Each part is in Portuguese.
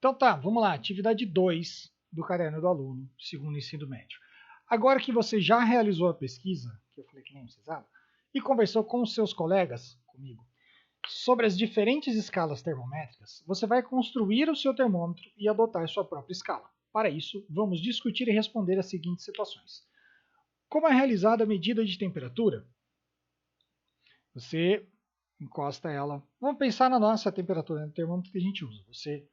Então tá, vamos lá, atividade 2 do caderno do aluno, segundo ensino médio. Agora que você já realizou a pesquisa, que eu falei que nem precisava, e conversou com os seus colegas, comigo, sobre as diferentes escalas termométricas, você vai construir o seu termômetro e adotar sua própria escala. Para isso, vamos discutir e responder as seguintes situações. Como é realizada a medida de temperatura? Você encosta ela. Vamos pensar na nossa temperatura, no termômetro que a gente usa. Você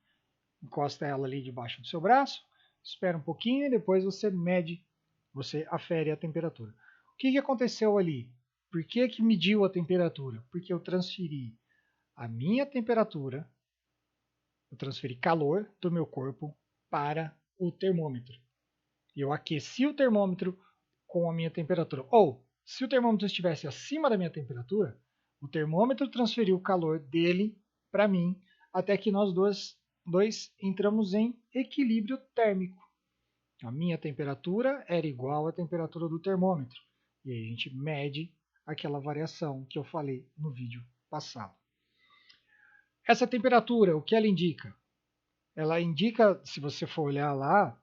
encosta ela ali debaixo do seu braço, espera um pouquinho e depois você mede, você afere a temperatura. O que aconteceu ali? Por que mediu a temperatura? Porque eu transferi a minha temperatura, eu transferi calor do meu corpo para o termômetro. Eu aqueci o termômetro com a minha temperatura. Ou, se o termômetro estivesse acima da minha temperatura, o termômetro transferiu o calor dele para mim, até que nós dois entramos em equilíbrio térmico. A minha temperatura era igual à temperatura do termômetro. E aí a gente mede aquela variação que eu falei no vídeo passado. Essa temperatura, o que ela indica? Ela indica, se você for olhar lá,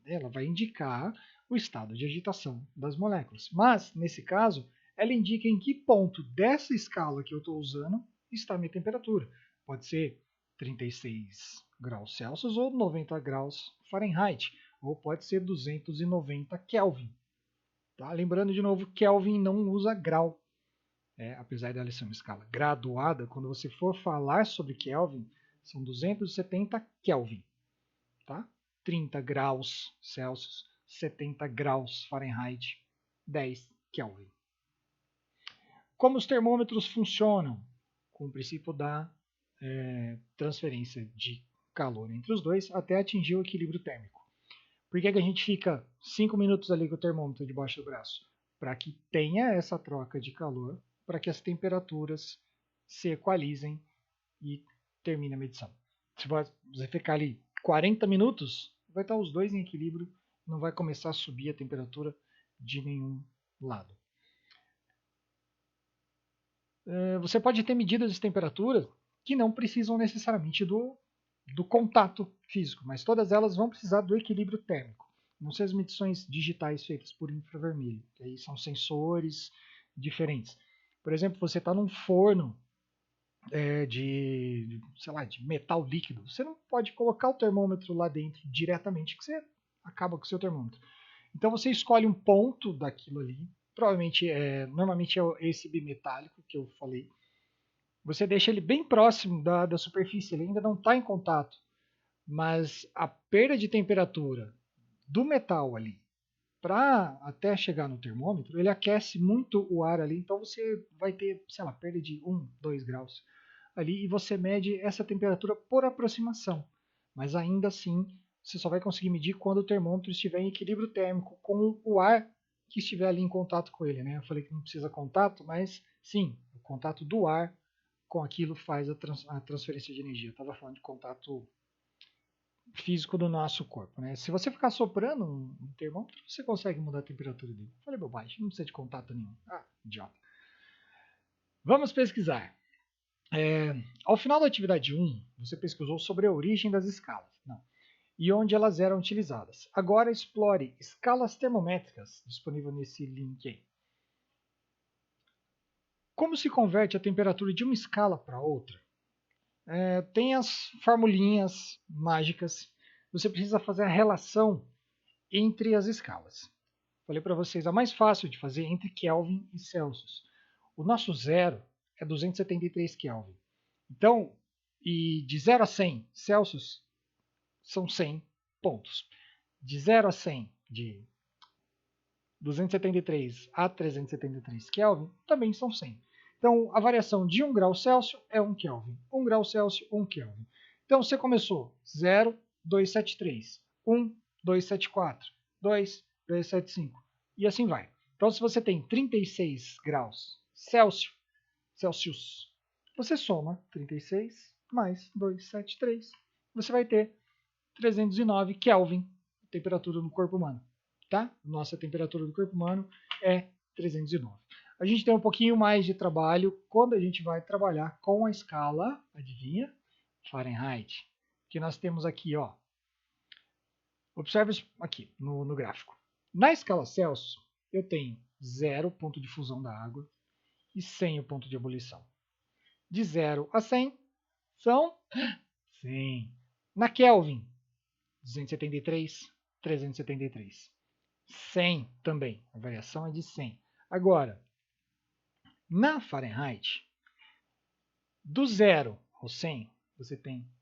ela vai indicar o estado de agitação das moléculas. Mas, nesse caso, ela indica em que ponto dessa escala que eu estou usando está a minha temperatura. Pode ser 36 graus Celsius ou 90 graus Fahrenheit, ou pode ser 290 Kelvin. Tá? Lembrando de novo, Kelvin não usa grau. Apesar dela ser uma escala graduada, quando você for falar sobre Kelvin, são 270 Kelvin. Tá? 30 graus Celsius, 70 graus Fahrenheit, 10 Kelvin. Como os termômetros funcionam? Com o princípio da transferência de calor entre os dois até atingir o equilíbrio térmico. Por que a gente fica 5 minutos ali com o termômetro debaixo do braço? Para que tenha essa troca de calor, para que as temperaturas se equalizem e termine a medição. Se você ficar ali 40 minutos, vai estar os dois em equilíbrio, não vai começar a subir a temperatura de nenhum lado. Você pode ter medidas de temperatura que não precisam necessariamente do contato físico, mas todas elas vão precisar do equilíbrio térmico. Não sei as medições digitais feitas por infravermelho, que aí são sensores diferentes. Por exemplo, você está num forno de metal líquido. Você não pode colocar o termômetro lá dentro diretamente, que você acaba com o seu termômetro. Então você escolhe um ponto daquilo ali, provavelmente, normalmente é esse bimetálico que eu falei. Você deixa ele bem próximo da superfície, ele ainda não está em contato, mas a perda de temperatura do metal ali, para até chegar no termômetro, ele aquece muito o ar ali, então você vai ter, perda de 1, 2 graus ali, e você mede essa temperatura por aproximação. Mas ainda assim, você só vai conseguir medir quando o termômetro estiver em equilíbrio térmico com o ar que estiver ali em contato com ele. Né? Eu falei que não precisa contato, mas sim, o contato do ar com aquilo faz a transferência de energia. Eu estava falando de contato físico do nosso corpo. Né? Se você ficar soprando um termômetro, você consegue mudar a temperatura dele. Eu falei bobagem, não precisa de contato nenhum. Ah, idiota. Vamos pesquisar. Ao final da atividade 1, você pesquisou sobre a origem das escalas e onde elas eram utilizadas. Agora explore escalas termométricas, disponível nesse link aí. Como se converte a temperatura de uma escala para outra? Tem as formulinhas mágicas. Você precisa fazer a relação entre as escalas. Falei para vocês, a mais fácil de fazer é entre Kelvin e Celsius. O nosso zero é 273 Kelvin. Então, e de 0 a 100 Celsius são 100 pontos. De 0 a 100, de 273 a 373 Kelvin, também são 100. Então, a variação de 1 grau Celsius é 1 Kelvin. 1 grau Celsius, 1 Kelvin. Então, você começou 0, 273, 1, 274, 2, 275, e assim vai. Então, se você tem 36 graus Celsius, você soma 36 mais 273, você vai ter 309 Kelvin, temperatura do corpo humano. Tá? Nossa temperatura do corpo humano é 309. A gente tem um pouquinho mais de trabalho quando a gente vai trabalhar com a escala, adivinha? Fahrenheit, que nós temos aqui, ó. Observe aqui no gráfico. Na escala Celsius, eu tenho 0 ponto de fusão da água e 100 o ponto de ebulição. De 0 a 100 são 100. Na Kelvin, 273, 373. 100 também, a variação é de 100. Agora, na Fahrenheit, do 0 ao 100, você tem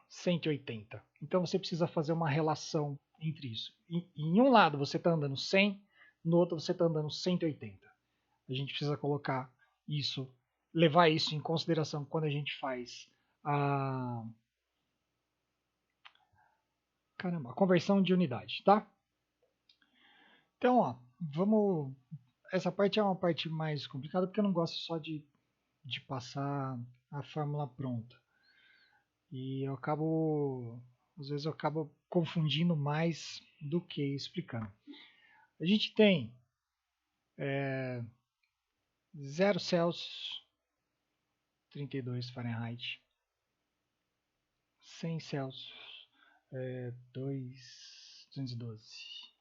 180. Então você precisa fazer uma relação entre isso. Em um lado você está andando 100, no outro você está andando 180. A gente precisa colocar isso, levar isso em consideração quando a gente faz a conversão de unidade, tá? Então, ó, vamos. Essa parte é uma parte mais complicada porque eu não gosto só de passar a fórmula pronta. E eu acabo, às vezes eu acabo confundindo mais do que explicando. A gente tem 0 Celsius, 32 Fahrenheit, 100 Celsius, 212.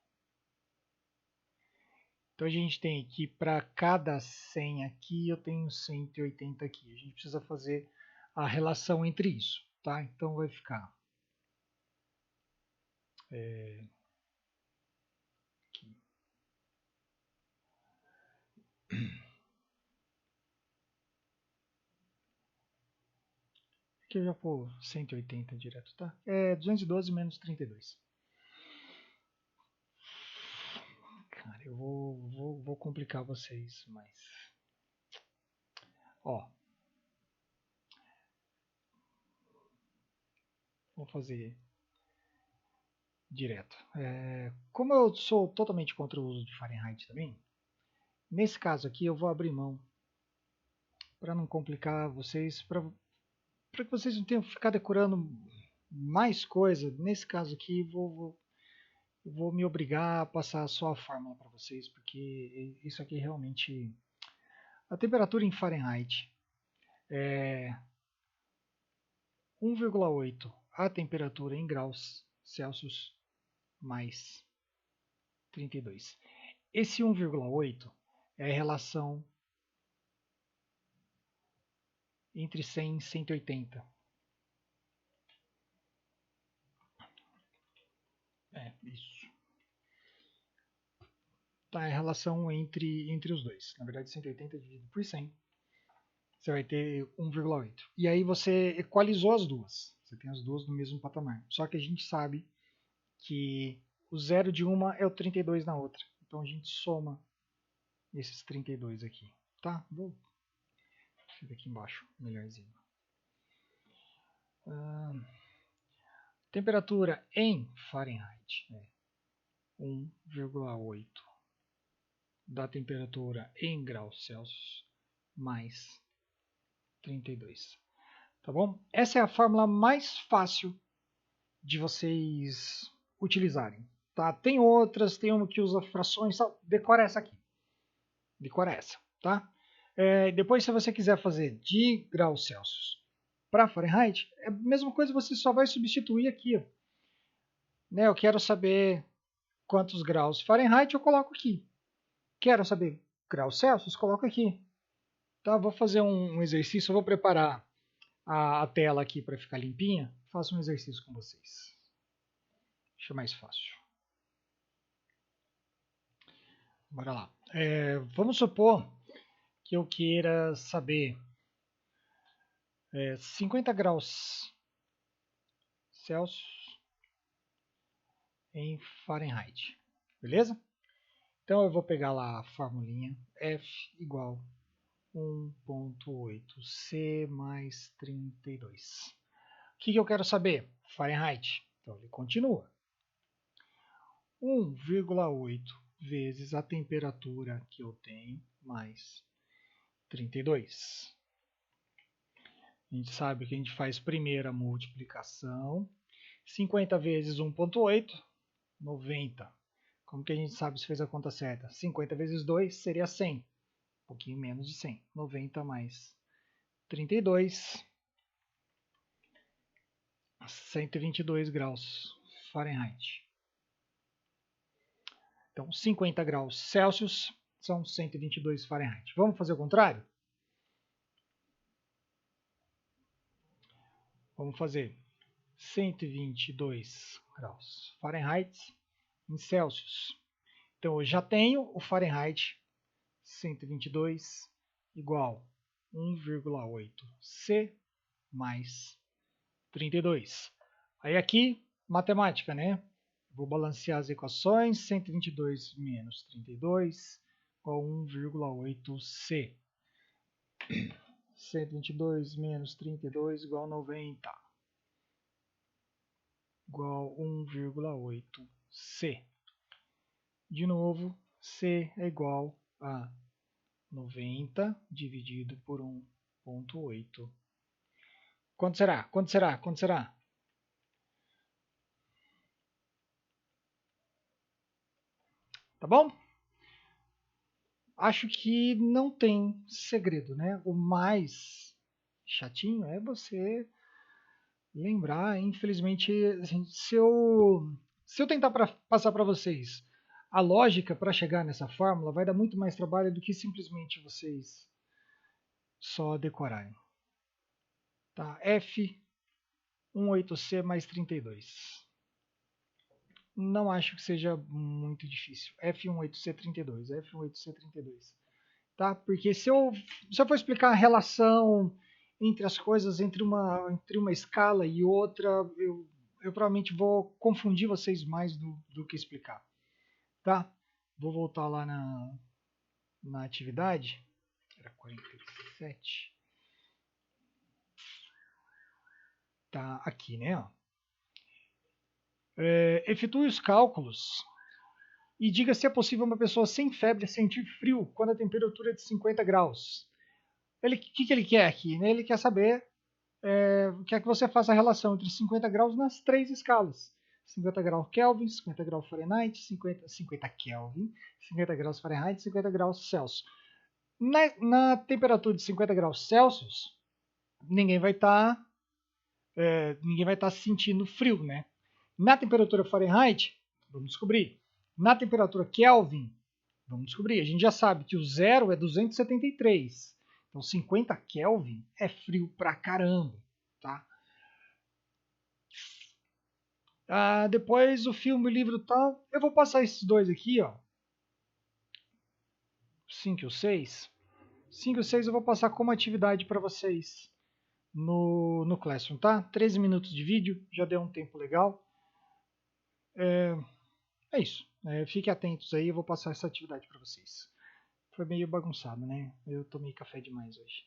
Então a gente tem aqui, para cada 100 aqui, eu tenho 180 aqui. A gente precisa fazer a relação entre isso, tá? Então vai ficar aqui. Aqui eu já vou 180 direto, tá? 212 menos 32. Cara, eu vou complicar vocês, mas... Ó. Vou fazer direto. Como eu sou totalmente contra o uso de Fahrenheit também, nesse caso aqui eu vou abrir mão para não complicar vocês, para que vocês não tenham que ficar decorando mais coisa. Nesse caso aqui eu vou me obrigar a passar só a fórmula para vocês, porque isso aqui realmente... A temperatura em Fahrenheit é 1,8 a temperatura em graus Celsius mais 32. Esse 1,8 é a relação entre 100 e 180. Isso. Tá, é a relação entre os dois. Na verdade, 180 dividido por 100, você vai ter 1,8. E aí você equalizou as duas. Você tem as duas no mesmo patamar. Só que a gente sabe que o zero de uma é o 32 na outra. Então a gente soma esses 32 aqui. Tá? Vou ver aqui embaixo, melhorzinho. Temperatura em Fahrenheit é 1,8 da temperatura em graus Celsius mais 32. Tá bom? Essa é a fórmula mais fácil de vocês utilizarem. Tá? Tem outras, tem uma que usa frações, decora essa aqui. Decora essa, tá? Depois, se você quiser fazer de graus Celsius para Fahrenheit, é a mesma coisa, você só vai substituir aqui. Ó. Né? Eu quero saber quantos graus Fahrenheit, eu coloco aqui. Quero saber graus Celsius, coloco aqui. Tá? Vou fazer um exercício, eu vou preparar a tela aqui para ficar limpinha. Faço um exercício com vocês. Deixa mais fácil. Bora lá. Vamos supor que eu queira saber 50 graus Celsius em Fahrenheit. Beleza? Então eu vou pegar lá a formulinha F igual 1,8 C mais 32. O que eu quero saber? Fahrenheit. Então ele continua. 1,8 vezes a temperatura que eu tenho mais 32. A gente sabe que a gente faz primeiro a multiplicação. 50 vezes 1,8, 90. Como que a gente sabe se fez a conta certa? 50 vezes 2 seria 100. Um pouquinho menos de 100. 90 mais 32 122 graus Fahrenheit. Então, 50 graus Celsius são 122 Fahrenheit. Vamos fazer o contrário? Vamos fazer 122 graus Fahrenheit em Celsius. Então, eu já tenho o Fahrenheit 122 igual 1,8 C mais 32. Aí aqui, matemática, né? Vou balancear as equações. 122 menos 32 igual 1,8 C. 122 menos 32 igual 90. Igual 1,8 C. De novo, C é igual a 90 dividido por 1,8. Quanto será? Quanto será? Quanto será? Tá bom? Acho que não tem segredo, né? O mais chatinho é você lembrar. Infelizmente, assim, se eu tentar passar para vocês a lógica para chegar nessa fórmula, vai dar muito mais trabalho do que simplesmente vocês só decorarem. Tá? F18C mais 32. Não acho que seja muito difícil. F18C32, F18C32. Tá? Porque se eu for explicar a relação entre as coisas, entre uma escala e outra, eu provavelmente vou confundir vocês mais do que explicar. Tá? Vou voltar lá na atividade. Era 47. Tá aqui, né? Ó. Efetue os cálculos e diga se é possível uma pessoa sem febre sentir frio quando a temperatura é de 50 graus. O que ele quer aqui? Né? Ele quer saber, quer que você faça a relação entre 50 graus nas três escalas. 50 graus Kelvin, 50 graus Fahrenheit, 50 Kelvin, 50 graus Fahrenheit, 50 graus Celsius. Na temperatura de 50 graus Celsius, ninguém vai estar sentindo frio, né? Na temperatura Fahrenheit, vamos descobrir. Na temperatura Kelvin, vamos descobrir. A gente já sabe que o zero é 273. Então 50 Kelvin é frio pra caramba, tá? Depois o filme, o livro e tal. Eu vou passar esses dois aqui, ó. 5 e o 6. 5 e o 6 eu vou passar como atividade para vocês no Classroom, tá? 13 minutos de vídeo, já deu um tempo legal. É isso. Fiquem atentos aí, eu vou passar essa atividade para vocês. Foi meio bagunçado, né? Eu tomei café demais hoje.